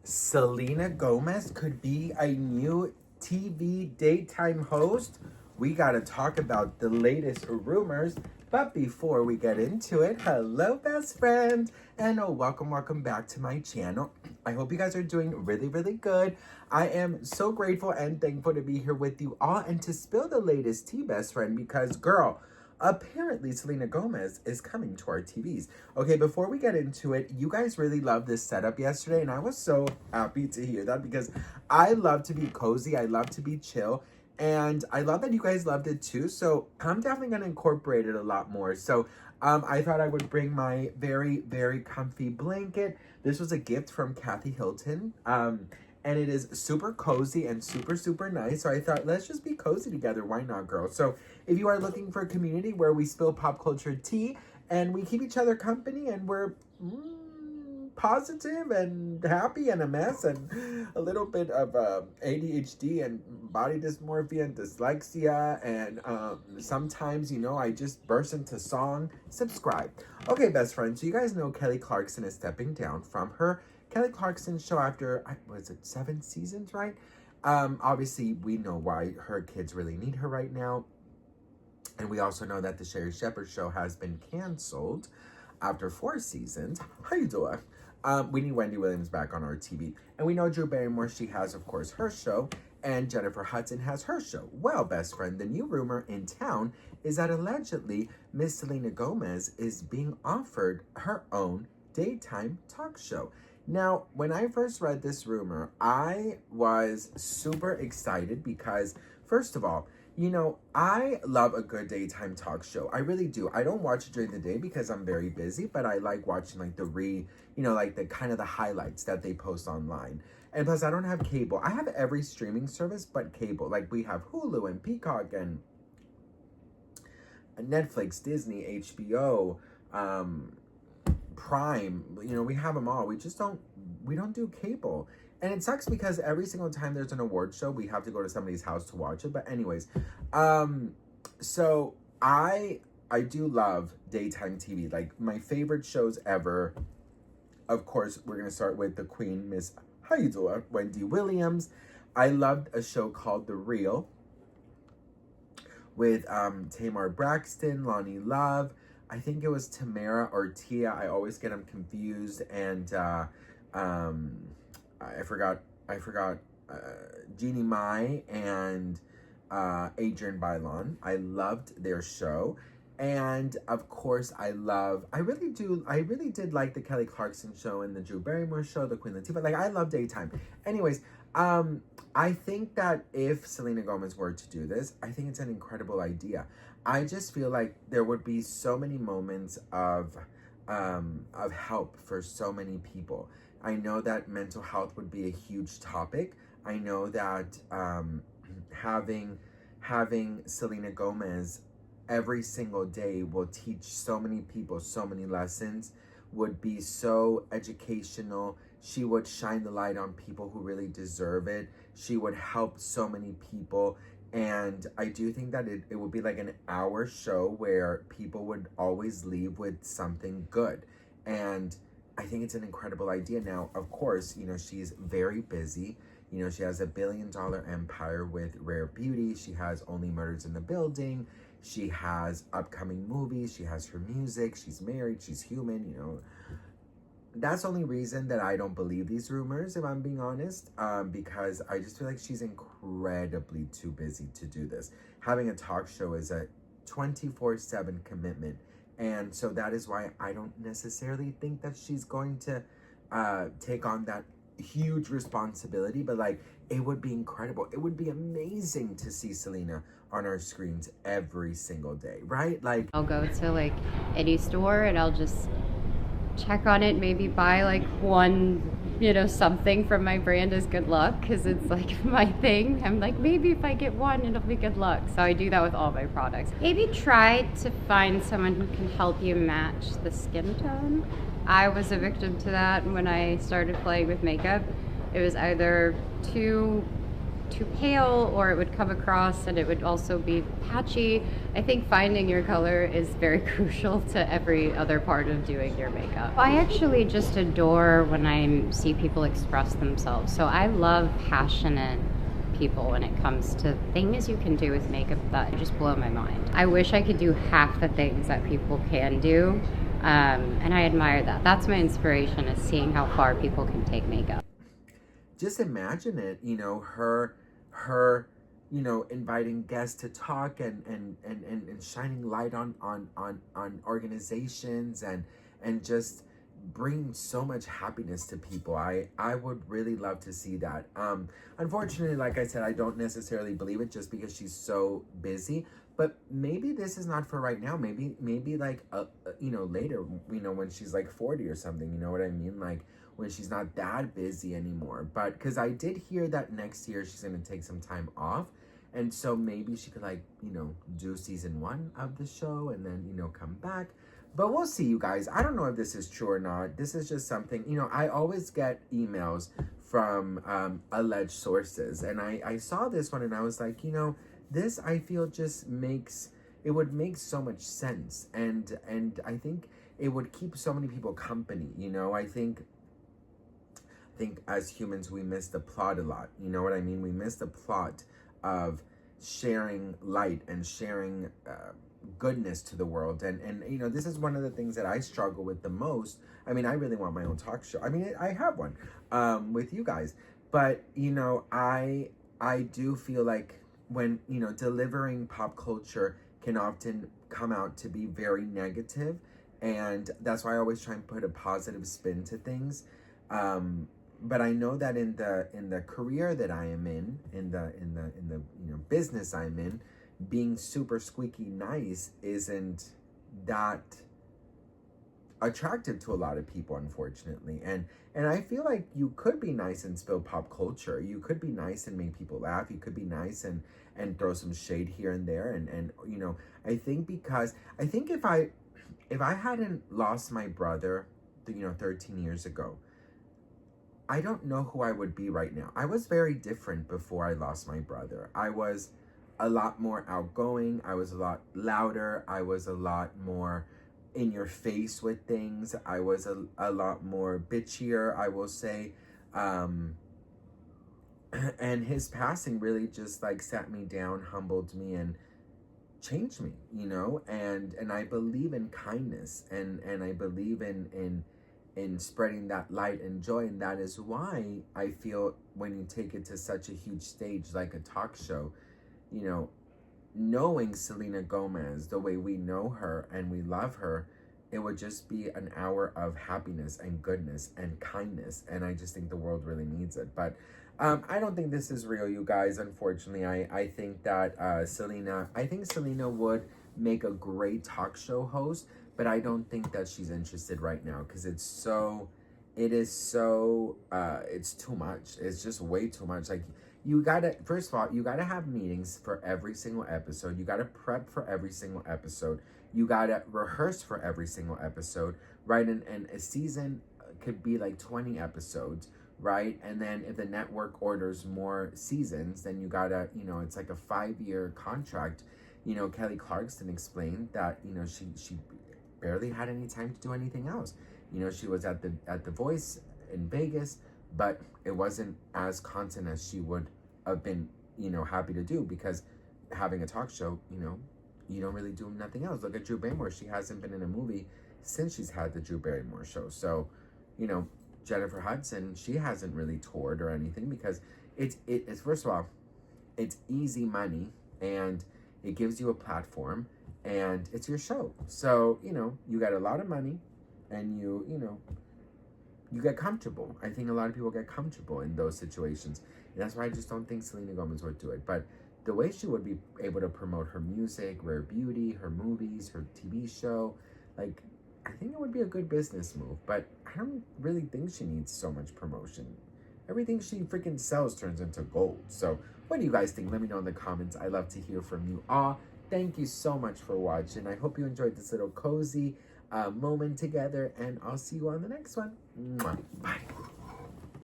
Selena Gomez could be a new TV daytime host. We got to talk about the latest rumors. But before we get into it, hello, best friend, and welcome back to my channel. I hope you guys are doing really good. I am so grateful and thankful to be here with you all and to spill the latest tea, best friend, because girl, apparently Selena Gomez is coming to our TVs. Okay, before we get into it, you guys really loved this setup yesterday, and I was so happy to hear that because I love to be cozy, I love to be chill, and I love that you guys loved it too. So I'm definitely going to incorporate it a lot more. So I thought I would bring my very comfy blanket. This was a gift from Kathy Hilton. And it is super cozy and super nice. So I thought, let's just be cozy together. Why not, girl? So if you are looking for a community where we spill pop culture tea and we keep each other company and we're positive and happy and a mess and a little bit of ADHD and body dysmorphia and dyslexia and sometimes, you know, I just burst into song, subscribe. Okay, best friends, so you guys know Kelly Clarkson is stepping down from her Kelly Clarkson show after, was it 7 seasons, right? Obviously, we know why her kids really need her right now. And we also know that the Sherry Shepherd show has been canceled after 4 seasons. How you doing? We need Wendy Williams back on our TV. And we know Drew Barrymore, she has, of course, her show. And Jennifer Hudson has her show. Well, best friend, the new rumor in town is that allegedly Miss Selena Gomez is being offered her own daytime talk show. Now, when I first read this rumor, I was super excited because, first of all, you know, I love a good daytime talk show. I really do. I don't watch it during the day because I'm very busy, but I like watching like the kind of the highlights that they post online. And plus, I don't have cable. I have every streaming service but cable. Like we have Hulu and Peacock and Netflix, Disney, HBO, Prime, you know, we have them all. We don't do cable. And it sucks because every single time there's an award show, we have to go to somebody's house to watch it. But anyways, so I do love daytime TV. Like my favorite shows ever. Of course, we're going to start with the Queen, Miss, how you doing? Wendy Williams. I loved a show called The Real with Tamar Braxton, Lonnie Love. I think it was Tamara or Tia. I always get them confused. And I forgot Jeannie Mai and Adrian Bailon. I loved their show. And of course, I really did like the Kelly Clarkson show and the Drew Barrymore show, the Queen Latifah. Like, I love daytime. Anyways, I think that if Selena Gomez were to do this, I think it's an incredible idea. I just feel like there would be so many moments of help for so many people. I know that mental health would be a huge topic. I know that having Selena Gomez every single day will teach so many people so many lessons, would be so educational. She would shine the light on people who really deserve it. She would help so many people. And I do think that it would be like an hour show where people would always leave with something good. And I think it's an incredible idea. Now, of course, you know, she's very busy. You know, she has $1 billion empire with Rare Beauty. She has Only Murders in the Building. She has upcoming movies. She has her music. She's married. She's human, you know. That's the only reason that I don't believe these rumors, if I'm being honest, because I just feel like she's incredibly too busy to do this. Having a talk show is a 24/7 commitment. And so that is why I don't necessarily think that she's going to take on that huge responsibility. But like, it would be incredible. It would be amazing to see Selena on our screens every single day, right? Like, I'll go to like any store and I'll just check on it, maybe buy like one, you know, something from my brand as good luck, because it's like my thing. I'm like, maybe if I get one, it'll be good luck. So I do that with all my products. Maybe try to find someone who can help you match the skin tone. I was a victim to that when I started playing with makeup. It was either too too pale, or it would come across and it would also be patchy. I think finding your color is very crucial to every other part of doing your makeup. I actually just adore when I see people express themselves. So I love passionate people when it comes to things you can do with makeup that just blow my mind. I wish I could do half the things that people can do. And I admire that. That's my inspiration, is seeing how far people can take makeup. Just imagine it, her, inviting guests to talk and shining light on organizations and just bring so much happiness to people. I would really love to see that. Unfortunately, like I said, I don't necessarily believe it just because she's so busy. But maybe this is not for right now. Maybe like later, when she's like 40 or something. You know what I mean? Like when she's not that busy anymore. But because I did hear that next year she's gonna take some time off, and so maybe she could do season 1 of the show and then come back. But we'll see, you guys. I don't know if this is true or not. This is just something, I always get emails from alleged sources. And I saw this one and I was like, this I feel just it would make so much sense. And I think it would keep so many people company, I think as humans we miss the plot a lot. You know what I mean? We miss the plot of sharing light and sharing goodness to the world, and this is one of the things that I struggle with the most. I mean, I really want my own talk show. I mean, I have one with you guys, but I do feel like when delivering pop culture can often come out to be very negative, and that's why I always try and put a positive spin to things. But I know that in the career that I am in the business I'm in, being super squeaky nice isn't that attractive to a lot of people, unfortunately. And I feel like you could be nice and spill pop culture. You could be nice and make people laugh. You could be nice and throw some shade here and there. And I think if I hadn't lost my brother 13 years ago, I don't know who I would be right now. I was very different before I lost my brother. I was a lot more outgoing. I was a lot louder. I was a lot more in your face with things. I was a lot more bitchier, I will say. And his passing really just sat me down, humbled me, and changed me, and I believe in kindness, and I believe in spreading that light and joy. And that is why I feel when you take it to such a huge stage like a talk show, knowing Selena Gomez the way we know her and we love her, it would just be an hour of happiness and goodness and kindness. And I just think the world really needs it. But I don't think this is real, you guys. Unfortunately, I think that Selena would make a great talk show host, but I don't think that she's interested right now because it's too much. It's just way too much. First of all, you gotta have meetings for every single episode. You gotta prep for every single episode. You gotta rehearse for every single episode, right? And a season could be 20 episodes, right? And then if the network orders more seasons, then you gotta, it's like a 5-year contract. Kelly Clarkson explained that, she barely had any time to do anything else. She was at the Voice in Vegas, but it wasn't as content as she would have been, happy to do, because having a talk show, you don't really do nothing else. Look at Drew Barrymore. She hasn't been in a movie since she's had the Drew Barrymore show. So, Jennifer Hudson, she hasn't really toured or anything because it's first of all, it's easy money and it gives you a platform and it's your show. So, you got a lot of money and you get comfortable. I think a lot of people get comfortable in those situations. And that's why I just don't think Selena Gomez would do it. But the way she would be able to promote her music, Rare Beauty, her movies, her TV show, I think it would be a good business move. But I don't really think she needs so much promotion. Everything she freaking sells turns into gold. So what do you guys think? Let me know in the comments. I love to hear from you all. Thank you so much for watching. I hope you enjoyed this little cozy moment together, and I'll see you on the next one. Mwah. Bye.